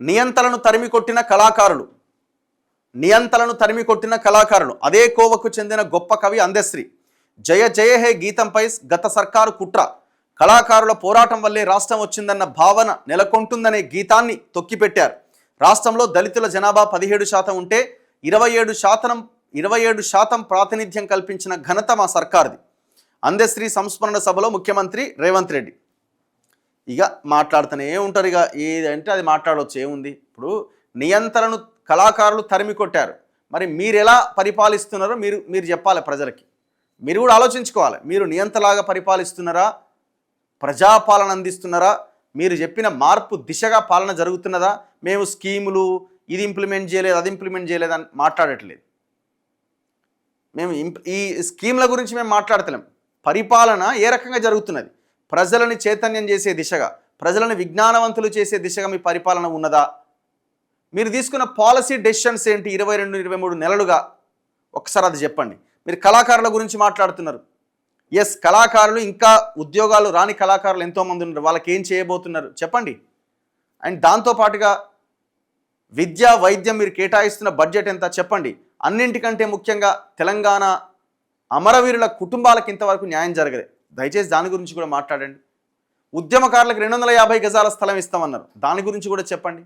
నియంతలను తరిమి కొట్టిన కళాకారులు అదే కోవకు చెందిన గొప్ప కవి అందశ్రీ. జయ జయ హే గీతంపై గత సర్కారు కుట్ర, కళాకారుల పోరాటం వల్లే రాష్ట్రం వచ్చిందన్న భావన నెలకొంటుందనే గీతాన్ని తొక్కిపెట్టారు. రాష్ట్రంలో దళితుల జనాభా 17% ఉంటే 27% ప్రాతినిధ్యం కల్పించిన ఘనత మా సర్కార్ది. అందశ్రీ సంస్మరణ సభలో ముఖ్యమంత్రి రేవంత్ రెడ్డి ఇక మాట్లాడుతూనే ఉంటారు. ఇక ఏదంటే అది మాట్లాడవచ్చు, ఏముంది. ఇప్పుడు నియంత్రణను కళాకారులు తరిమి కొట్టారు, మరి మీరు ఎలా పరిపాలిస్తున్నారో మీరు చెప్పాలి ప్రజలకి. మీరు కూడా ఆలోచించుకోవాలి. మీరు నియంతలాగా పరిపాలిస్తున్నారా, ప్రజాపాలన అందిస్తున్నారా, మీరు చెప్పిన మార్పు దిశగా పాలన జరుగుతున్నదా? మేము స్కీములు ఇది ఇంప్లిమెంట్ చేయలేదు, అది ఇంప్లిమెంట్ చేయలేదు అని మాట్లాడట్లేదు. మేము ఈ స్కీముల గురించి మేము మాట్లాడతలేం. పరిపాలన ఏ రకంగా జరుగుతున్నది, ప్రజలని చైతన్యం చేసే దిశగా, ప్రజలను విజ్ఞానవంతులు చేసే దిశగా మీ పరిపాలన ఉన్నదా? మీరు తీసుకున్న పాలసీ డెసిషన్స్ ఏంటి 22-23 నెలలుగా? ఒకసారి అది చెప్పండి. మీరు కళాకారుల గురించి మాట్లాడుతున్నారు. ఎస్, కళాకారులు ఇంకా ఉద్యోగాలు రాని కళాకారులు ఎంతోమంది ఉన్నారు. వాళ్ళకి ఏం చేయబోతున్నారు చెప్పండి. అండ్ దాంతోపాటుగా విద్య, వైద్యం మీరు కేటాయిస్తున్న బడ్జెట్ ఎంత చెప్పండి. అన్నింటికంటే ముఖ్యంగా తెలంగాణ అమరవీరుల కుటుంబాలకు ఇంతవరకు న్యాయం జరగలేదు. దయచేసి దాని గురించి కూడా మాట్లాడండి. ఉద్యమకారులకు 250 గజాల స్థలం ఇస్తామన్నారు, దాని గురించి కూడా చెప్పండి.